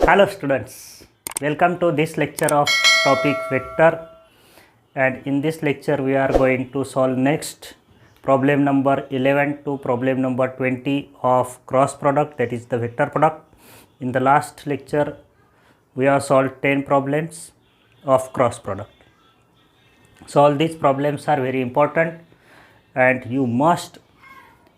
Hello students, welcome to this lecture of topic vector, and in this lecture we are going to solve next problem number 11 to problem number 20 of cross product, that is the vector product. In the last lecture we have solved 10 problems of cross product. So all these problems are very important and you must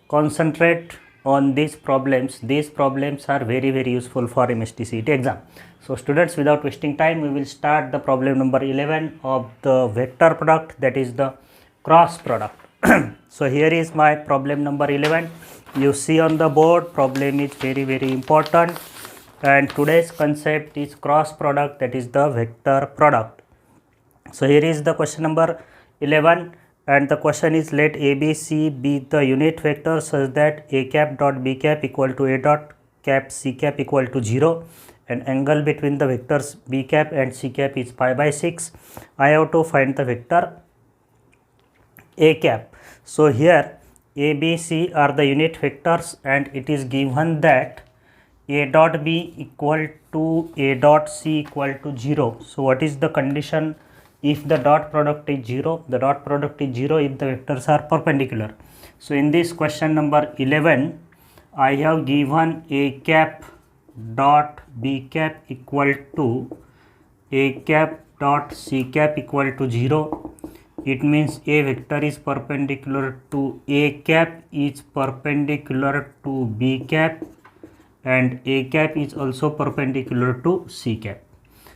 concentrate on these problems. These problems are very useful for MSTCET exam. So students, without wasting time, we will start the problem number 11 of the vector product, that is the cross product. So here is my problem number 11. You see on the board, problem is very important, and today's concept is cross product, that is the vector product. So here is the question number 11, and the question is, let A, B, C be the unit vector such that A cap dot B cap equal to A dot cap C cap equal to 0, and angle between the vectors B cap and C cap is pi by 6. I have to find the vector A cap. So here A, B, C are the unit vectors, and it is given that A dot B equal to A dot C equal to 0. So what is the condition? If the dot product is 0, the dot product is 0 if the vectors are perpendicular. So in this question number 11, I have given A cap dot B cap equal to A cap dot C cap equal to 0. It means A vector is perpendicular to A cap is perpendicular to B cap, and A cap is also perpendicular to C cap.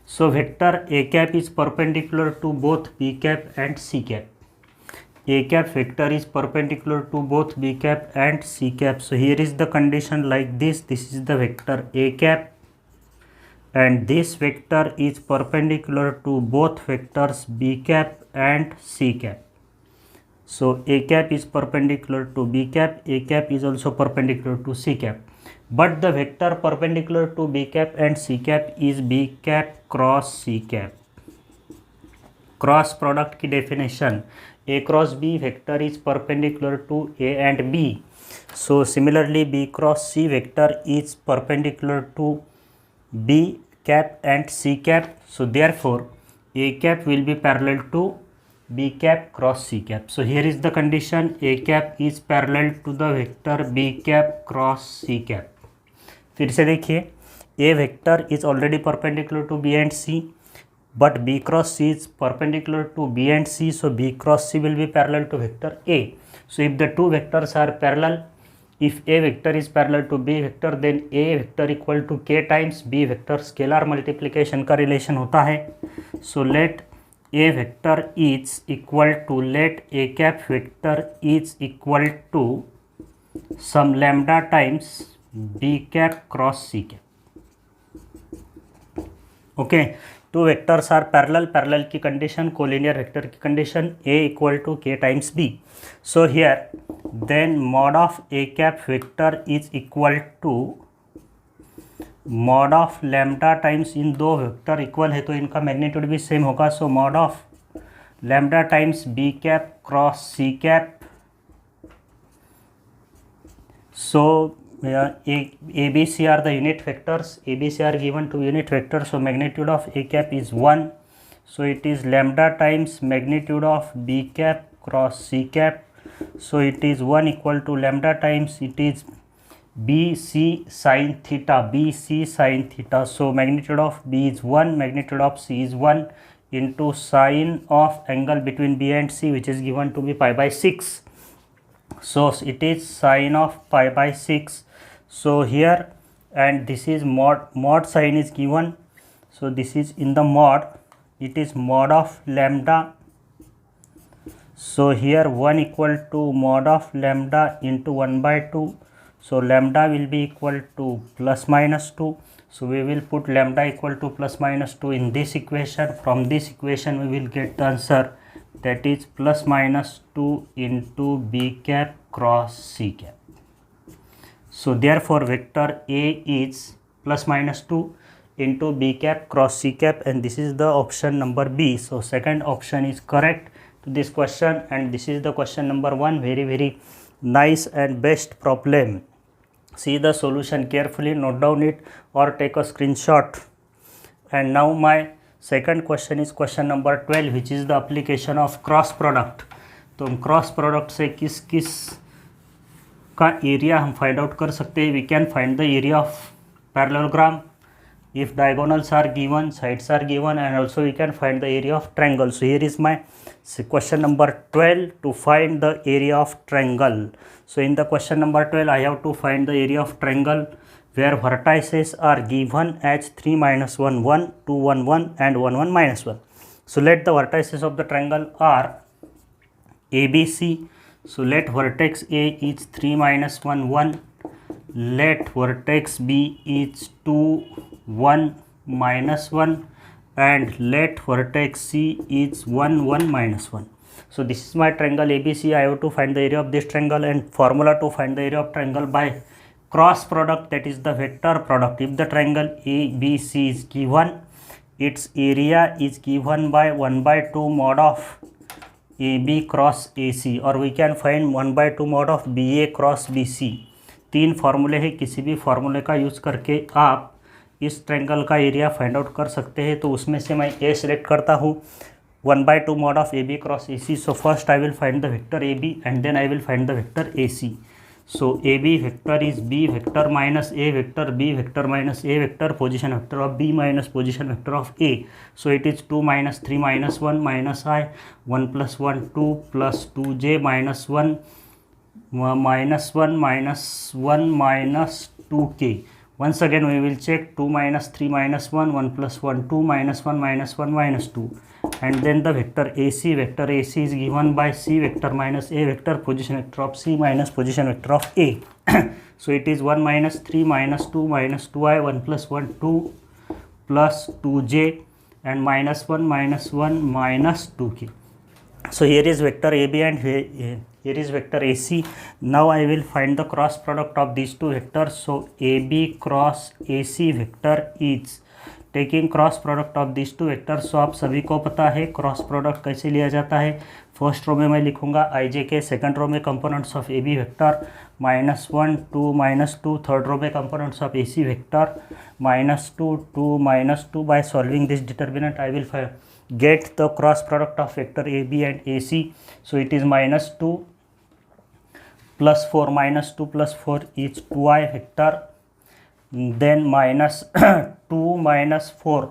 So vector A cap is perpendicular to both B cap and C cap. A cap vector is perpendicular to both B cap and C cap. So here is the condition like this. This is the vector A cap, and this vector is perpendicular to both vectors B cap and C cap. So A cap is perpendicular to B cap, A cap is also perpendicular to C cap. But the vector perpendicular to B cap and C cap is B cap cross C cap. Cross product की definition, A cross B vector is perpendicular to A and B. So similarly B cross C vector is perpendicular to B cap and C cap. So therefore A cap will be parallel to B cap cross C cap. So here is the condition, A cap is parallel to the vector B cap cross C cap. फिर से देखिए, A vector is already perpendicular to B and C, but B cross C is perpendicular to B and C, so B cross C will be parallel to vector A. So if the two vectors are parallel, if A vector is parallel to B vector, then A vector equal to K times B vector, scalar multiplication का relation होता है. So let A vector is equal to, let A cap vector is equal to some lambda times B cap cross C cap. Okay, two vectors are parallel, parallel की condition, collinear vector की condition, A equal to K times B. So here then mod of A cap vector is equal to mod of lambda times, इन दो vector equal है तो इनका magnitude भी same होगा. So mod of lambda times B cap cross C cap. So A, B, C are the unit vectors. A, B, C are given to unit vectors. So magnitude of A cap is 1. So it is lambda times magnitude of B cap cross C cap. So it is 1 equal to lambda times, it is B C sin theta. B C sin theta. So magnitude of B is 1, magnitude of C is 1 into sine of angle between B and C, which is given to be pi by 6. So it is sine of pi by 6. So here, and this is mod sign is given. So this is in the mod, it is mod of lambda. So here 1 equal to mod of lambda into 1 by 2. So lambda will be equal to plus minus 2. So we will put lambda equal to plus minus 2 in this equation. From this equation we will get the answer, that is plus minus 2 into B cap cross C cap. So therefore vector A is plus minus 2 into B cap cross C cap, and this is the option number B. So second option is correct to this question, and this is the question number 1. Very nice and best problem See the solution carefully, note down it or take a screenshot. And now my second question is question number 12, which is the application of cross product. तो हम cross product से किस किस का area हम find out कर सकते हैं. We can find the area of parallelogram if diagonals are given, sides are given, and also we can find the area of triangle. So here is my question number 12 to find the area of triangle. So in the question number 12 I have to find the area of triangle where vertices are given as 3 minus 1 1, 2 1 1 and 1 1 minus 1. So let the vertices of the triangle are ABC. So let vertex A is 3 minus 1 1, let vertex B is 2 1 minus 1, and let vertex C is 1 1 minus 1. So this is my triangle ABC. I have to find the area of this triangle, and formula to find the area of triangle by cross product, that is the vector product. If the triangle ABC is given, its area is given by 1 by 2 mod of AB cross AC, or we can find 1 by 2 mod of BA cross BC. तीन फार्मूले हैं, किसी भी फार्मूले का use करके आप इस ट्रायंगल का एरिया फाइंड आउट कर सकते हैं. तो उसमें से मैं ए सिलेक्ट करता हूँ, 1 by 2 mod of AB cross AC. So first I will find the vector AB and then I will find the vector AC. So AB vector is B vector minus A vector, B vector minus A vector, position vector of B minus position vector of A. So it is 2 minus 3 minus 1 minus I, 1 plus 1 2 plus 2j minus 1 minus 1 minus 1 minus 2k. Once again we will check 2 minus 3 minus 1, 1 plus 1 2 minus 1 minus 1 minus 2, and then the vector AC. Vector AC is given by C vector minus A vector, position vector of C minus position vector of A. So it is 1 minus 3 minus 2 minus 2i, 1 plus 1 2 plus 2j, and minus 1 minus 1 minus 2k. So here is vector AB and here is vector AC. Now I will find the cross product of these two vectors. So AB cross AC vector is taking cross product of these two vectors. So आप सभी को पता है cross product कैसे लिया जाता है. First row में मैं लिखूंगा IJ के, सेकंड रो में components of AB vector -1 2 -2, third row में components of AC vector -2 2 -2. By solving this determinant I will get the cross product of vector AB and AC. So it is -2 plus 4, -2 plus 4 is 2i vector, then minus 2 minus 4,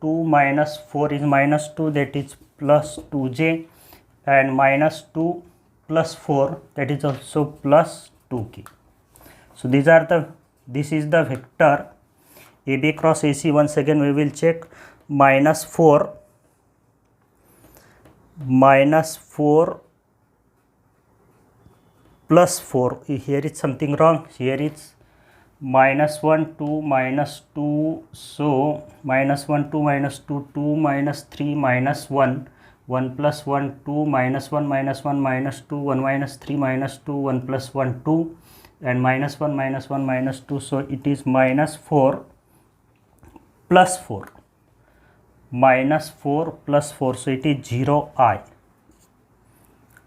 2 minus 4 is -2, that is plus 2j, and -2 plus 4, that is also plus 2k. So this is the vector AB cross AC. Once again we will check -4 plus 4. Here is something wrong. Here it's -1 2 -2. So -1 2 -2 2 -3 -1 1 plus 1 2 -1 -1 -2 1 minus 3 -2 1 plus 1 2, and -1 -1 -2. So it is -4 plus 4. -4 plus 4, so it is 0i.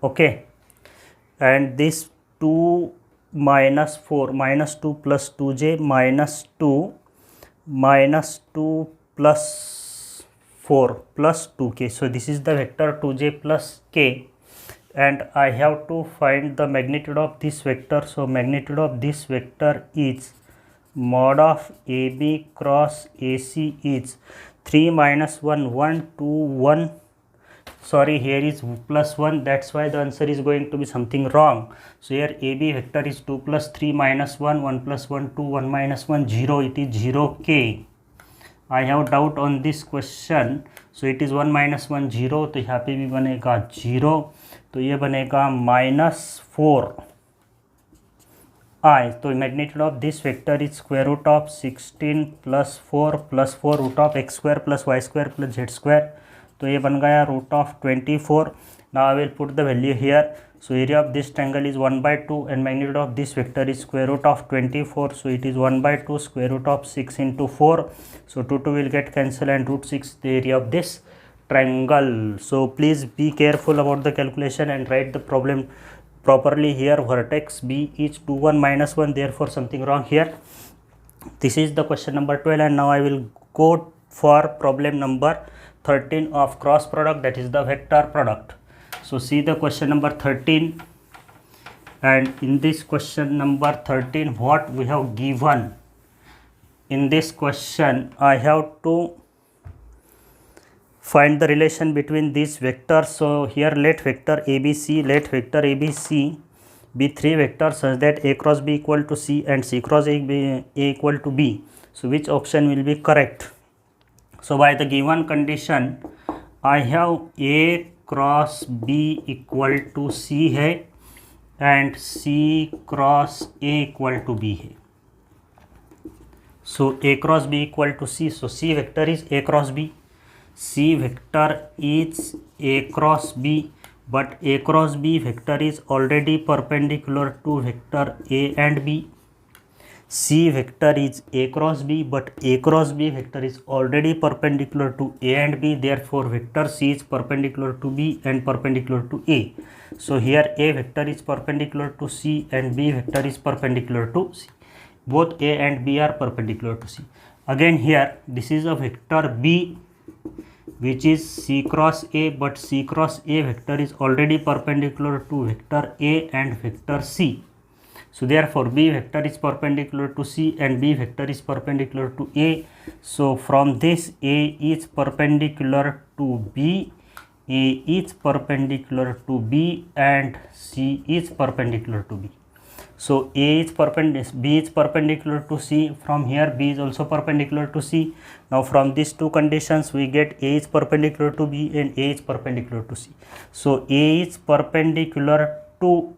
Okay, and this 2 minus 4 -2 plus 2j -2 plus 4 plus 2k. So this is the vector 2j plus k, and I have to find the magnitude of this vector. So magnitude of this vector is mod of AB cross AC is 3 minus 1 1 2 1. Sorry, here is plus 1, that's why the answer is going to be something wrong. So here AB vector is 2 plus 3 minus 1 1 plus 1 2 1 minus 1 0, it is 0k. I have doubt on this question. So it is 1 minus 1 0, तो यहाँ पे भी बनेगा 0, तो ये बनेगा -4i. तो magnitude of this vector is square root of 16 plus 4 plus 4 root of x square plus Y square plus Z square. तो ये बन गया root of 24. Now I will put the value here. So area of this triangle is 1 by 2 and magnitude of this vector is square root of 24. So it is 1 by 2 square root of 6 into 4. So 2 will get cancelled and root 6 the area of this triangle. So please be careful about the calculation and write the properly here. Vertex B is 2 1 minus 1, therefore something wrong here. This is the question number 12, and now I will go for problem number 13 of cross product, that is the vector product. So see the question number 13, and in this question number 13 what we have given. In this question I have to find the relation between these vectors. So here let vector ABC be 3 vectors such that A cross B equal to C and C cross A equal to B. So which option will be correct? So by the given condition I have A cross B equal to C है and C cross A equal to B है. So A cross B equal to C, so C vector is A cross B, C vector is A cross B, but A cross B vector is already perpendicular to vector A and B. C vector is A cross B, but A cross B vector is already perpendicular to A and B, therefore vector C is perpendicular to B and perpendicular to A. So here A vector is perpendicular to C and B vector is perpendicular to C. Both A and B are perpendicular to C. Again here this is a vector B which is C cross A, but C cross A vector is already perpendicular to vector A and vector C. So therefore B vector is perpendicular to C and B vector is perpendicular to A. So from this A is perpendicular to B, A is perpendicular to B and C is perpendicular to B. So A is perpendicular, B is perpendicular to C. From here B is also perpendicular to C. Now from these two conditions we get A is perpendicular to B and A is perpendicular to C. So A is perpendicular to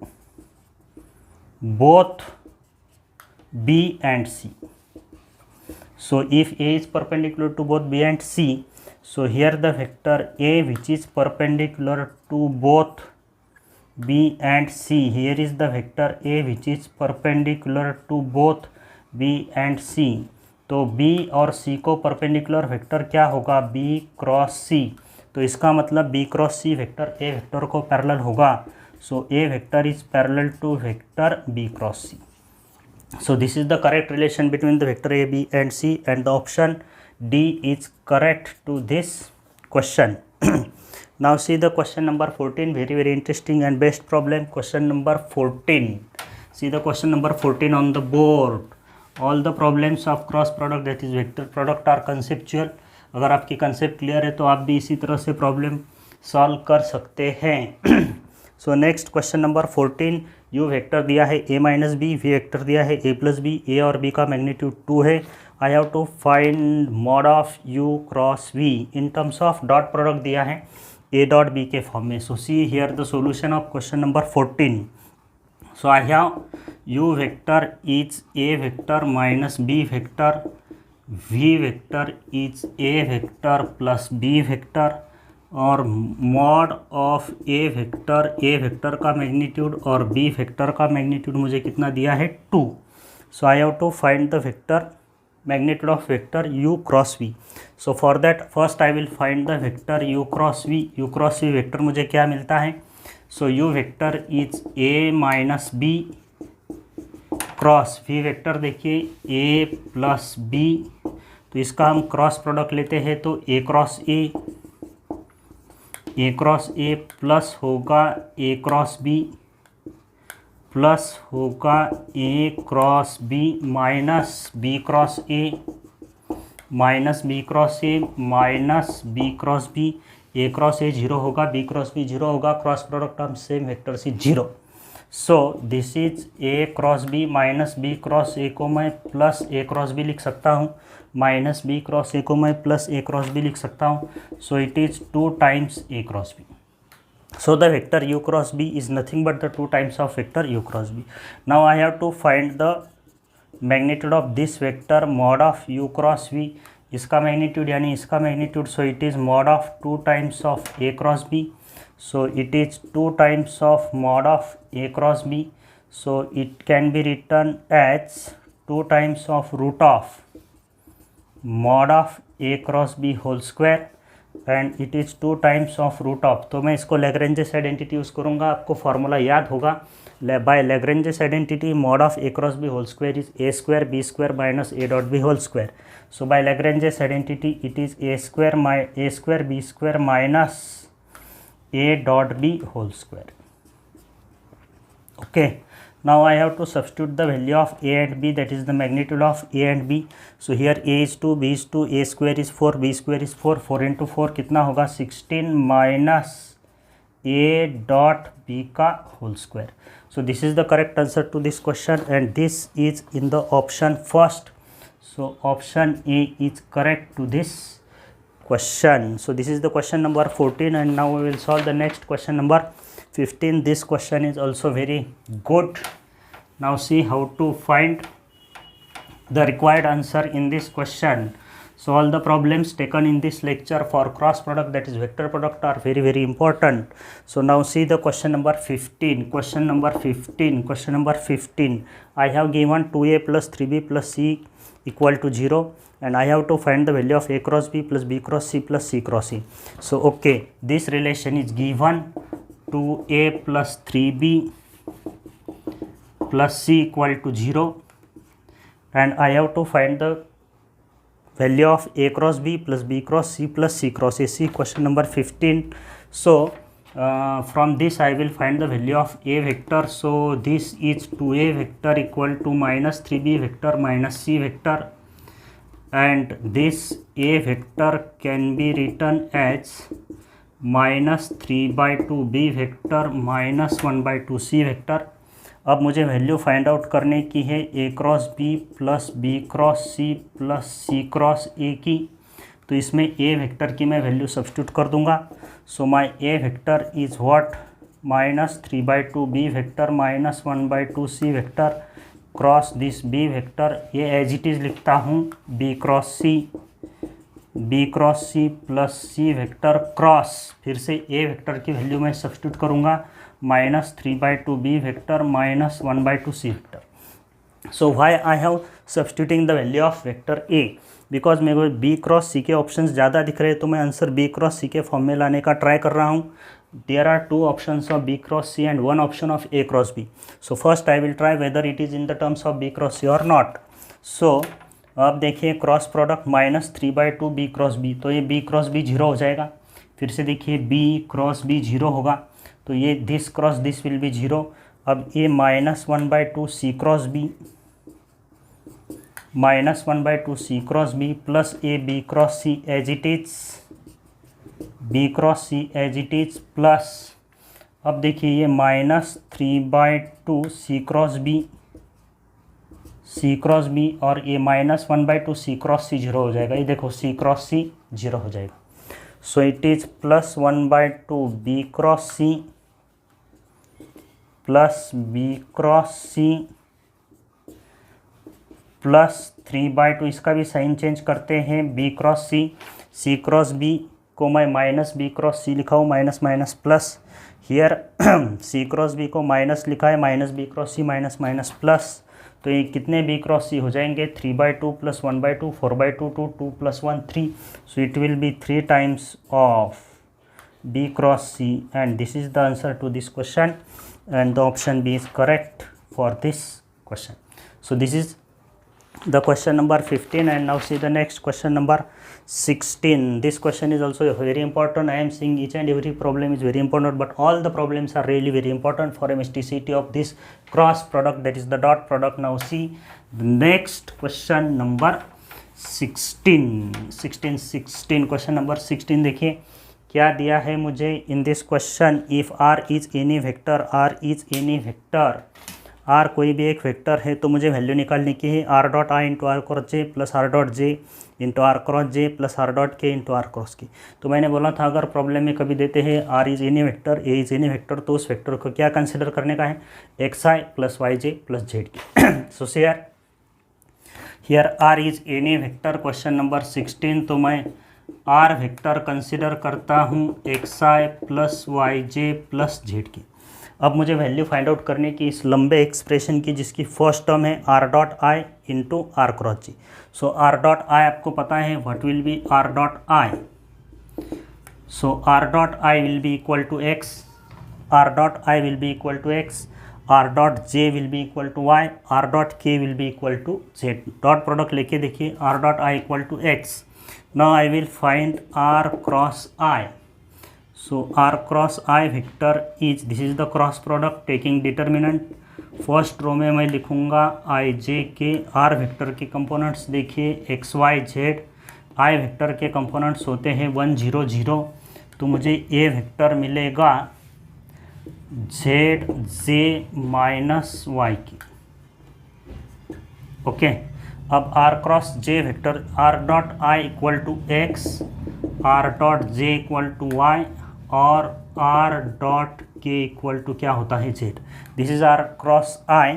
both B and C. So if A is perpendicular to both B and C, so here the vector A which is perpendicular to both B and C, here is the vector A which is perpendicular to both B and C. तो B और C को perpendicular vector क्या होगा? B cross C. तो इसका मतलब B cross C vector A vector को parallel होगा. So A vector is parallel to vector B cross C. So this is the correct relation between the vector A, B and C, and the option D is correct to this question. Now see the question number 14, very interesting and best problem. Question number 14. See the question number 14 on the board. All the problems of cross product, that is vector product, are conceptual. अगर आपकी concept clear है तो आप भी इसी तरह से problem solve कर सकते हैं. So next question number 14, U vector दिया है A minus B, V vector दिया है A प्लस बी, A और B का मैग्नीट्यूड 2 है. I have to find mod of U cross V in terms of dot product दिया है A dot B के फॉर्म में. So see here the solution of question number 14. So I have U vector is A vector minus B vector, V vector is A vector plus B vector, और mod of A vector का magnitude और B vector का magnitude मुझे कितना दिया है? 2. So I have to find the vector magnitude of vector U cross V. So for that first I will find the vector U cross V vector मुझे क्या मिलता है? So U vector is A minus B cross V vector देखिए A plus B, तो इसका हम cross product लेते हैं तो A क्रॉस A प्लस होगा A क्रॉस B प्लस होगा A cross B minus B cross A minus B cross A minus B cross B. A cross A 0 होगा, B cross B 0 होगा, cross product of same vector से 0. सो this is A cross B minus B cross A को मैं plus A cross B लिख सकता हूँ, minus B cross A को मैं प्लस A क्रॉस B लिख सकता हूँ. सो it is 2 times A cross B. So the vector U cross B is nothing but the 2 times of vector U cross B. Now I have to find the magnitude of this vector mod of U cross V. इसका magnitude यानी इसका magnitude, so it is mod of 2 times of A cross B. So it is 2 times of mod of A cross B. So it can be written as 2 times of root of mod of A cross B whole square, and it is 2 times of root of, तो मैं इसको Lagrange's identity use करूँगा। आपको formula याद होगा, by Lagrange's identity mod of A cross B whole square is A square B square minus A dot B whole square. So by Lagrange's identity it is A square B square minus a dot b whole square. Okay, now I have to substitute the value of a and b, that is the magnitude of a and b. So here a is 2, b is 2, a square is 4, b square is 4, 4 into 4 कितना होगा 16 minus a dot b का whole square. So this is the correct answer to this question and this is in the option first. So option A is correct to this question. So this is the question number 14 and now we will solve the next question number 15. This question is also very good. Now see how to find the required answer in this question. So all the problems taken in this lecture for cross product, that is vector product, are very important. So now see the question number 15. Question number 15. I have given 2a plus 3b plus c equal to 0 and I have to find the value of a cross b plus b cross c plus c cross e. So okay, this relation is given 2a plus 3b plus c equal to 0 and I have to find the value of a cross b plus b cross c plus c cross a. See question number 15. So from this I will find the value of a vector. So this is 2a vector equal to minus 3b vector minus c vector, and this a vector can be written as minus 3 by 2 b vector minus 1 by 2 c vector. अब मुझे value find out करने की है a cross b plus b cross c plus c cross a की, तो इसमें a vector की मैं वैल्यू सब्स्टिट्यूट कर दूंगा. सो माई a vector is what minus 3 by 2 b vector minus 1 by 2 c vector cross this b vector. ये as it is लिखता हूँ b cross c plus c vector cross, फिर से a वेक्टर की वैल्यू मैं substitute करूँगा minus 3 by 2 b vector minus 1 by 2 c vector. So why I have substituting the value of vector a, because मेरे को b cross c के options ज़्यादा दिख रहे हैं, तो मैं आंसर b क्रॉस c के फॉर्म में लाने का ट्राई कर रहा हूँ. There are 2 options of b cross c and 1 option of a cross b. So first I will try whether it is in the terms of b cross c or not. So अब देखिए cross product minus 3 by 2 b cross b, तो ये b cross b 0 हो जाएगा. फिर से देखिए b cross b 0 होगा, तो ये this cross this will be 0. अब ये minus 1 by 2 c cross b minus 1 by 2 c cross b plus a b cross c as it is b cross c as it is plus, अब देखिए ये minus 3 by 2 c cross b और ये minus 1 by 2 c cross c 0 हो जाएगा. ये देखो c cross c 0 हो जाएगा. So it is plus 1 by 2 b cross c plus b cross c plus 3 by 2, इसका भी साइन चेंज करते हैं, b cross c cross b को मैं माइनस b क्रॉस c लिखा हूँ minus minus plus. Here c cross b को minus लिखा है, minus b cross c minus minus plus. तो ये कितने b क्रॉस c हो जाएंगे 3 by 2 plus 1 by 2 4 by 2 2 2 plus 1 3. So it will be 3 times of b cross c and this is the answer to this question and the option B is correct for this question. So this is the question number 15 and now see the next question number 16. This question is also very important. I am seeing each and every problem is very important, but all the problems are really very important for MSTCT of this cross product, that is the dot product. Now see the next question number 16. Question number 16 देखिए क्या दिया है मुझे in this question. If R is any vector, R कोई भी एक vector है, तो मुझे वैल्यू निकालने की है are dot I into are cross J plus R dot J into are cross J plus R dot के इंटू आर क्रॉस के. तो मैंने बोला था अगर प्रॉब्लम में कभी देते हैं R is any vector, A is any vector, तो उस वेक्टर को क्या कंसिडर करने का है X I plus Y J plus Z K. So here R is any vector question number 16, तो मैं आर वेक्टर कंसिडर करता हूँ X I plus Y J plus Z K. अब मुझे वैल्यू फाइंड आउट करने की इस लंबे एक्सप्रेशन की जिसकी फर्स्ट टर्म है are dot I into are cross J. So R dot I आपको पता है what will be R dot I. So r dot I will be equal to x, r dot I will be equal to x, r dot j will be equal to y, r dot k will be equal to z. Dot product लेके देखिए, r dot I equal to x. Now I will find r cross I. So r cross I vector is, this is the cross product taking determinant. First row में मैं लिखूँगा I J K, R vector के components देखिए X Y Z, I vector के components होते हैं 1 0 0, तो मुझे ए वेक्टर मिलेगा जेड जे माइनस वाई की। ओके, अब R cross J vector, R dot I equal to X, R dot J equal to Y और R dot K equal to क्या होता है Z. This is are cross i.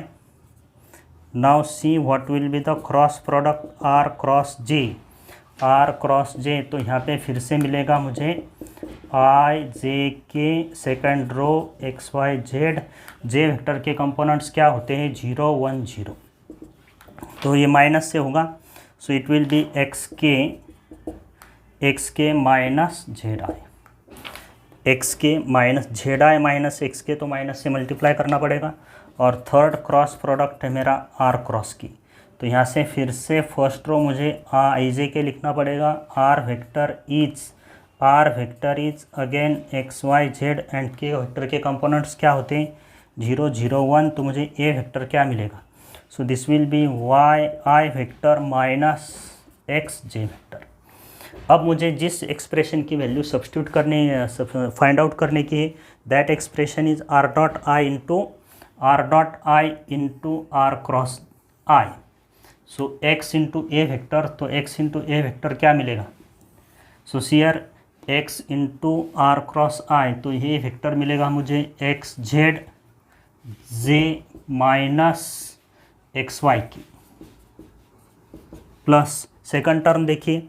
Now see what will be the cross product r cross j. R cross j, तो यहाँ पे फिर से मिलेगा मुझे i J k second row x Y z, j vector के कंपोनेंट्स क्या होते हैं 0 1 0, तो ये माइनस से होगा। सो इट विल बी एक्स के माइनस जेड आई, एक्स के minus Z i minus x के, तो माइनस से मल्टीप्लाई करना पड़ेगा। और थर्ड क्रॉस प्रोडक्ट है मेरा आर क्रॉस की, तो यहाँ से फिर से फर्स्ट रो मुझे आई जे के लिखना पड़ेगा। R vector is again X Y Z and K vector के कंपोनेंट्स क्या होते हैं 0 0 1, तो मुझे ए वेक्टर क्या मिलेगा। So this will be y i vector minus x j vector. अब मुझे जिस एक्सप्रेशन की वैल्यू सब्स्टिट्यूट करनी फाइंड आउट करने की है, that expression is r dot I into are cross i. So x into a vector, तो x into a vector क्या मिलेगा। So see here x into are cross i, तो ये वेक्टर मिलेगा मुझे x Z J minus x y k, plus second term देखिए,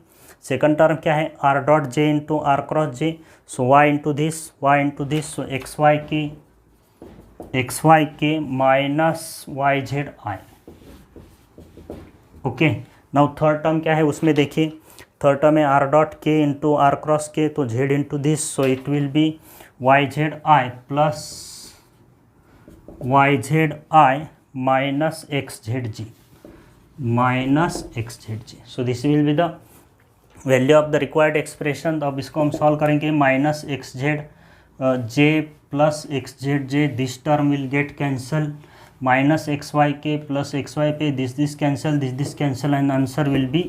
second term क्या है are dot J into are cross j. So y into this, so x Y k minus y Z i. Okay, now third term क्या है उसमें देखिए, third term है are dot के into are cross के, तो z into this, so it will be y Z i plus y Z i minus x z j, so this will be the value of the required expression. तो अब इसको हम solve करेंगे, minus x Z J plus X Z J, this term will get cancel, minus x Y K plus X Y पे this cancel and answer will be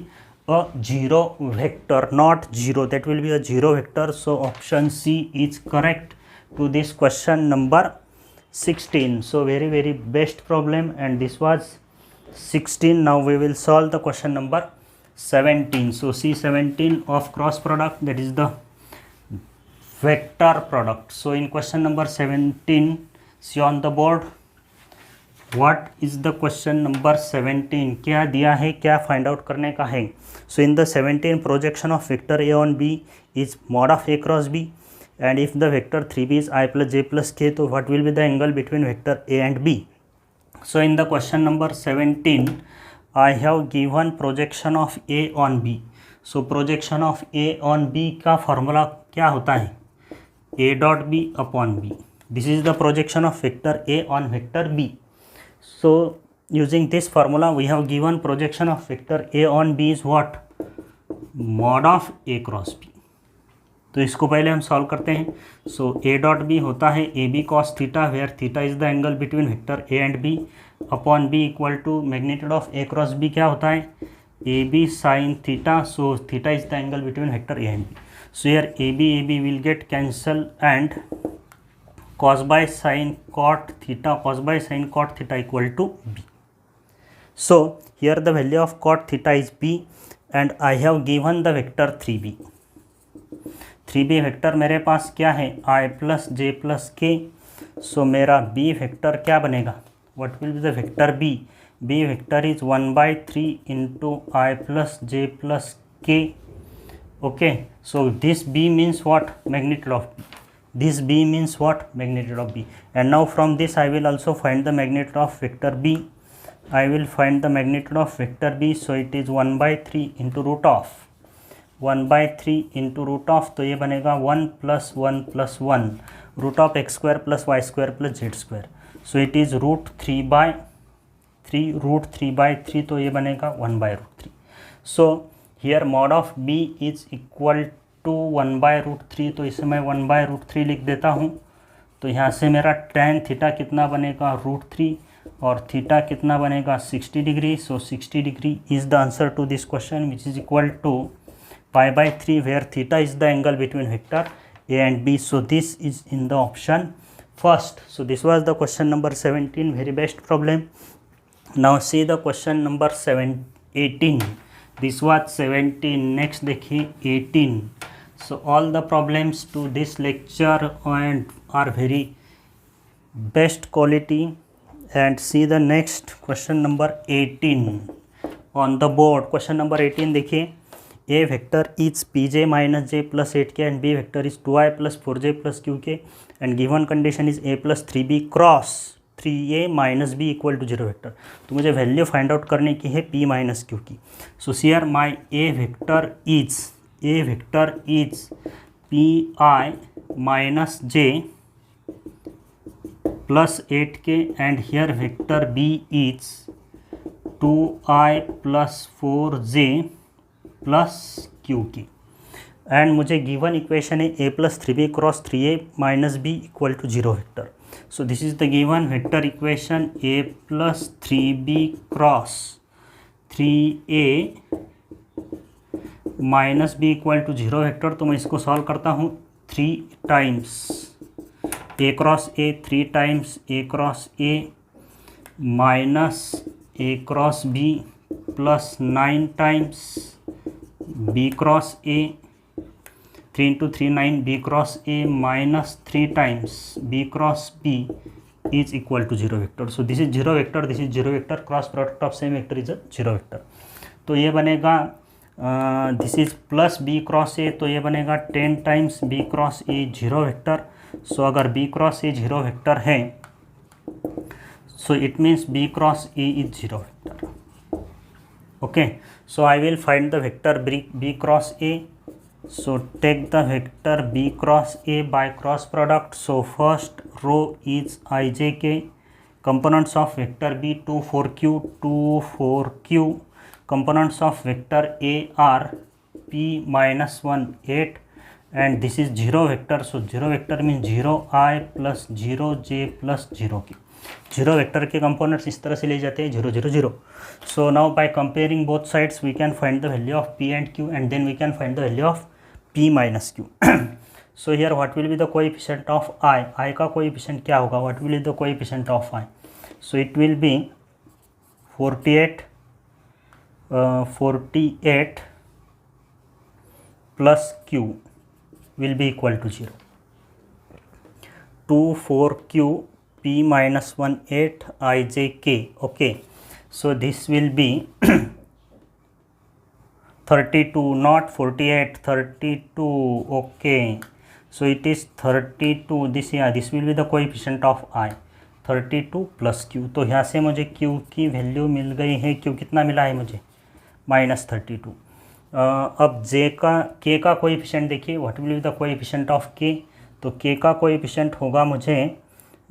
a zero vector, not zero, that will be a zero vector. So option C is correct to this question number 16. So very best problem, and this was 16. Now we will solve the question number 17. So C17 of cross product, that is the vector product. So in question number 17, see on the board what is the question number 17, क्या दिया है, क्या find out करने का है। So in the 17, projection of vector A on B is mod of A cross B, and if the vector 3b is I plus j plus k, so what will be the angle between vector A and B. So in the question number 17, I have given projection of A on B. So projection of A on B का formula क्या होता है, A dot B upon B. This is the projection of vector A on vector B. So using this formula we have given projection of vector A on B is what, mod of A cross B. तो इसको पहले हम solve करते हैं। सो ए dot B होता है A B cos theta, where theta is the angle between vector A and B, upon B equal to magnitude of A cross B क्या होता है A B sine theta. So theta is the angle between vector A and B. So here A B will get cancel and cos by sine cot theta equal to B. So here the value of cot theta is b and I have given the vector 3b. 3b vector मेरे पास क्या है i plus j plus के. सो मेरा b vector क्या बनेगा, what will be the vector b. b vector is 1/3 into i plus j plus k. Okay, so this b means what, magnitude of b. This b means what, magnitude of b. And now from this I will also find the magnitude of vector b. I will find the magnitude of vector b. So it is 1/3 into root of 1/3 into root of, तो ये बनेगा 1 + 1 + 1 root of x² + y² + z²। So it is √3/3 √3/3, तो ये बनेगा 1/√3। So here mod of b is equal to 1/√3, तो इसे मैं 1/√3 लिख देता हूँ। तो यहाँ से मेरा tan थीटा कितना बनेगा √3 और थीटा कितना बनेगा 60 degree. So 60 degree is the answer to this question which is equal to π/3 where theta is the angle between vector A and B. So this is in the option first. So this was the question number 17, very best problem. Now see the question number 18. This was 17. Next देखिए 18. So all the problems to this lecture and are very best quality. And see the next question number 18 on the board. Question number 18 देखिए, A vector is pj minus j plus 8k and B vector is 2i plus 4j plus qk and given condition is a plus 3b cross 3a minus b equal to 0 vector. तो मुझे value find out करने की है p minus q की. So here my a vector is pi minus j plus 8k and here vector b is 2i plus 4j plus Q K. And मुझे given equation है a + 3b क्रॉस 3a minus b equal to 0 vector. So this is the given vector equation a + 3b क्रॉस 3a minus b equal to 0 vector. तो मैं इसको solve करता हूँ 3 times a cross a 3 times a cross a minus a cross b plus 9 times b cross a 3 into 3 9 b cross a minus 3 times b cross b is equal to 0 vector. So this is 0 vector, this is 0 vector, cross product of same vector is a 0 vector. तो ये बनेगा this is plus b cross a, तो ये बनेगा 10 times b cross a 0 vector. So अगर b cross a 0 vector है so it means b cross a is 0 vector. Okay, so I will find the vector b cross a. So take the vector b cross a by cross product. So first row is ijk, components of vector b 2 4q 2 4q, components of vector a are p minus 1 8 and this is 0 vector. So 0 vector means 0i plus 0j plus 0k. 0 vector के components इस तरह से ले जाते हैं 0 0 0. So now by comparing both sides we can find the value of p and q and then we can find the value of p minus q. So here what will be the coefficient of i का coefficient क्या होगा, what will be the coefficient of i. So it will be 48 plus q will be equal to 0. 2 4q p minus 1 8 ijk. Okay, so this will be 32 not 48 32. Okay, so it is 32. This will be the coefficient of I 32 plus q. तो यहाँ से मुझे q की value मिल गई है. q कितना मिला है मुझे -32. अब k का कोएफिशिएंट देखिए, what will be the coefficient of k. तो k का कोएफिशिएंट होगा मुझे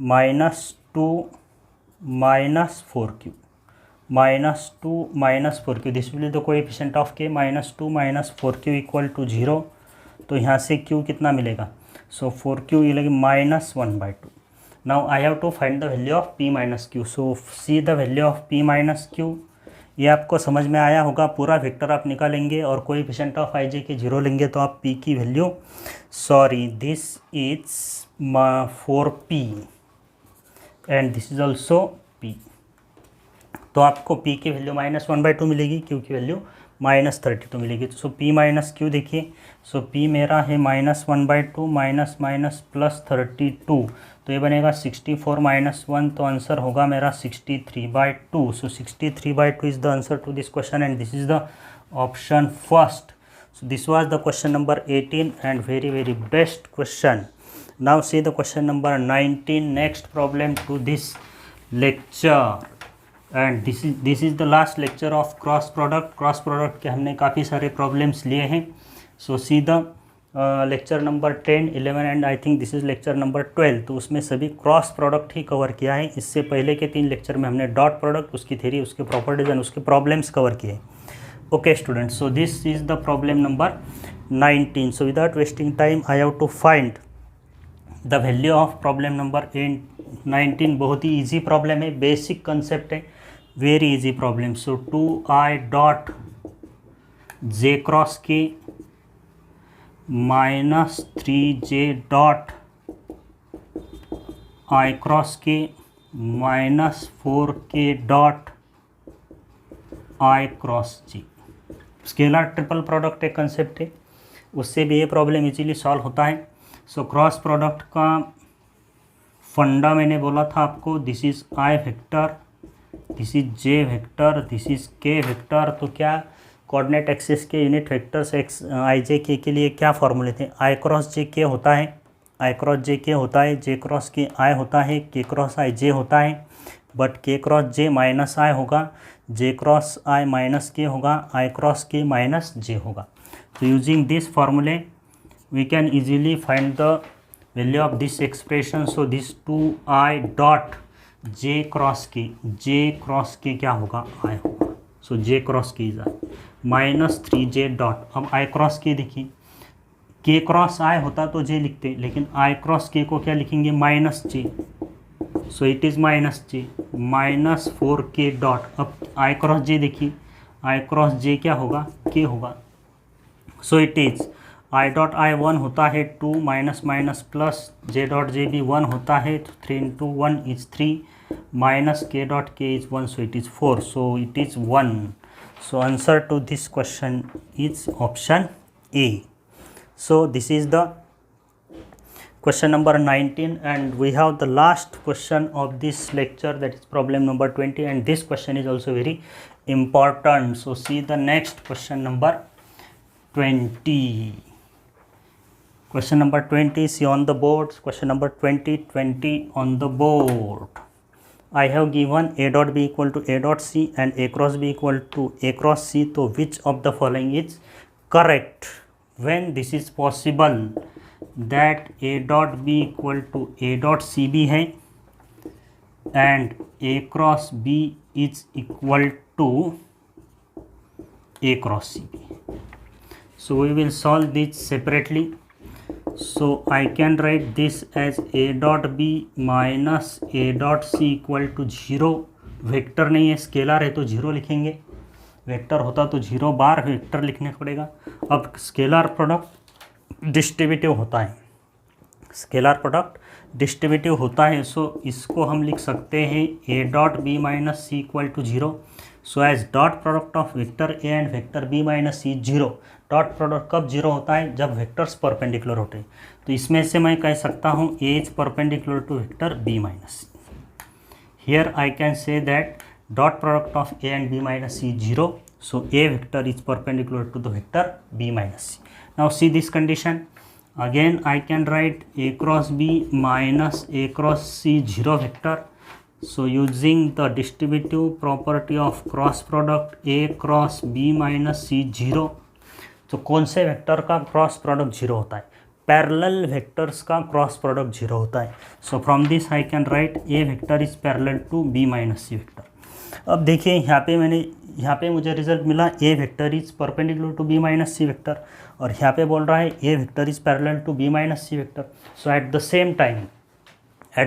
-2 -4q this will be the coefficient of k. -2 -4q equal to 0. तो यहाँ से q कितना मिलेगा. सो 4q मिलेगी -1/2. Now I have to find the value of p minus q. So see the value of p minus q. ये आपको समझ में आया होगा. पूरा वेक्टर आप निकालेंगे और कोएफिशिएंट ऑफ ij के 0 लेंगे तो आप p की value, sorry this is 4p and this is also p. तो आपको p की वैल्यू -1/2 मिलेगी, q की वैल्यू -32 मिलेगी. सो p माइनस q देखिए. सो p मेरा है -1/2 माइनस प्लस 32. तो ये बनेगा 64 - 1. तो आंसर होगा मेरा 63/2. सो 63/2 is the answer to this question and this is the option first. So this was the question number 18 and very best question. Now see the question number 19, next problem to this lecture. And this is the last lecture of cross product. Cross product के हमने काफ़ी सारे problems लिए हैं. So see the lecture number 10, 11 and I think this is lecture number 12, तो उसमें सभी cross product ही cover किया है। इससे पहले के 3 लेक्चर में हमने डॉट प्रोडक्ट, उसकी थ्योरी, उसके प्रॉपर्टीज एंड उसके प्रॉब्लम्स कवर किए। Okay students, so this is the problem number 19. So without wasting time I have to find the value of problem number 19. बहुत ही ईजी प्रॉब्लम है, basic concept है, very easy problem. So 2i dot j cross k minus 3j dot i cross k minus 4k dot i cross j. Scalar triple product एक concept है, उससे भी ये problem easily solve होता है. So cross product का फंडा मैंने बोला था आपको, this is I vector, this is J vector, this is के वेक्टर. तो क्या कोऑर्डिनेट एक्सिस के यूनिट वेक्टर्स एक्स आई जे के लिए क्या फॉर्मूले थे? आई क्रॉस जे के होता है, आई क्रॉस जे के होता है, जे क्रॉस के आई होता है, के क्रॉस आई जे होता है. बट के क्रॉस जे माइनस आई होगा, जे क्रॉस आई माइनस के होगा, आई क्रॉस के माइनस जे होगा. तो यूजिंग दिस फॉर्मूले we can easily find the value of this expression. So this 2i dot j cross k क्या होगा? I होगा. So j cross k is I minus 3j dot. अब I cross k देखिए, k cross I होता तो j लिखते, लेकिन I cross k को क्या लिखेंगे? Minus j. So it is minus j minus 4k dot. अब I cross j देखिए, I cross j क्या होगा? k होगा. So it is i dot i 1 होता है 2 minus minus plus, j dot j भी 1 होता है, तो 3 into 1 is 3 minus k dot k is 1, so it is 4, so it is 1. So answer to this question is option A. So this is the question number 19 and we have the last question of this lecture, that is problem number 20, and this question is also very important. So see the next question number 20. Question number 20, see on the board. Question number 20 on the board. I have given a dot b equal to a dot c and a cross b equal to a cross c. So which of the following is correct when this is possible? That a dot b equal to a dot c भी है and a cross b is equal to a cross c. So we will solve this separately. So I can write this as a dot b minus a dot c equal to 0. Vector नहीं है, scalar है तो 0 लिखेंगे, vector होता तो 0 बार vector लिखने पड़ेगा. अब स्केलर प्रोडक्ट डिस्ट्रीब्यूटिव होता है, स्केलर प्रोडक्ट डिस्ट्रीब्यूटिव होता है. सो इसको हम लिख सकते हैं a dot b minus c equal to 0. So as dot product of vector a and vector b minus c 0. Dot product कब 0 होता है? जब वेक्टर्स परपेंडिकुलर होते हैं. तो इसमें से मैं कह सकता हूँ a is perpendicular to vector b minus c. Here I can say that dot product of a and b minus c 0. So a vector is perpendicular to the vector b minus c. Now see this condition. Again I can write a cross b minus a cross c 0 vector. So using the distributive property of cross product a cross b minus c 0. तो कौन से vector का cross product 0 होता है? Parallel vectors का cross product 0 होता है. So from this I can write a vector is parallel to b minus c vector. अब देखिए यहाँ पे मुझे रिजल्ट मिला a vector is perpendicular to b minus c vector, और यहाँ पे बोल रहा है a vector is parallel to b minus c vector. So at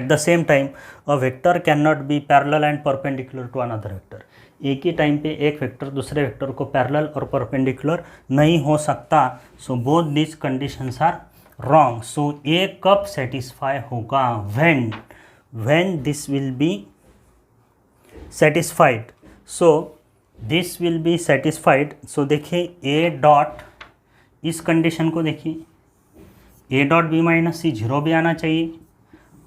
the same time a vector can not be parallel and perpendicular to another vector. एक ही time पे एक वेक्टर दूसरे वेक्टर को पैरेलल और परपेंडिकुलर नहीं हो सकता. So both this conditions are wrong. So a कब सेटिस्फाई होगा? When this will be satisfied. So this will be satisfied. So देखिए a डॉट, इस कंडीशन को देखिए, a dot b minus c 0 भी आना चाहिए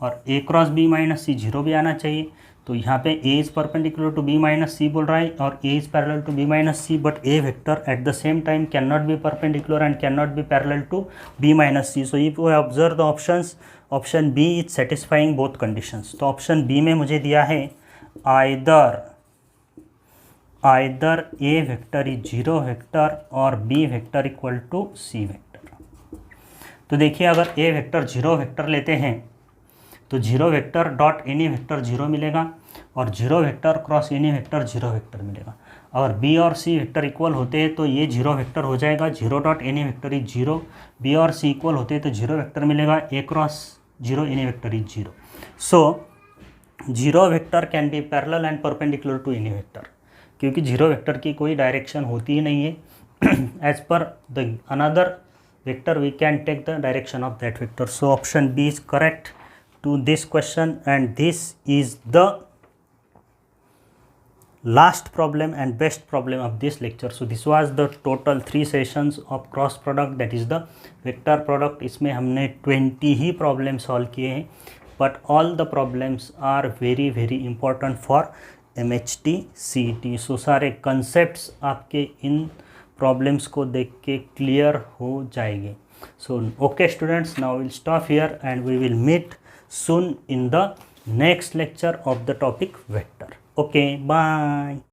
और a cross b minus c 0 भी आना चाहिए. तो यहाँ पे a is perpendicular to b minus c बोल रहा है और a is parallel to b minus c, but a vector at the same time can not be perpendicular and can not be parallel to b minus c. So if we observe the options, option B is satisfying both conditions. तो option B में मुझे दिया है either either a vector is zero vector और b vector equal to c vector. तो देखिए अगर ए vector zero vector लेते हैं तो zero vector dot any vector zero मिलेगा और zero vector cross any vector zero vector मिलेगा। अगर बी और सी वेक्टर इक्वल होते हैं तो ये जीरो वेक्टर हो जाएगा, zero dot any vector is zero. B और सी इक्वल होते हैं तो जीरो वेक्टर मिलेगा, a cross zero any vector is zero. So zero vector can be parallel and perpendicular to any vector, क्योंकि zero vector की कोई direction होती ही नहीं है। As per the another vector we can take the direction of that vector. So option B is correct to this question, and this is the last problem and best problem of this lecture. So this was the total 3 sessions of cross product, that is the vector product. इसमें हमने 20 ही problem solve किए हैं, but all the problems are very very important for MHT CET. so सारे concepts आपके इन problems को देख के clear हो जाएंगे. So okay students, now we'll stop here and we will meet soon in the next lecture of the topic vector. Okay, bye.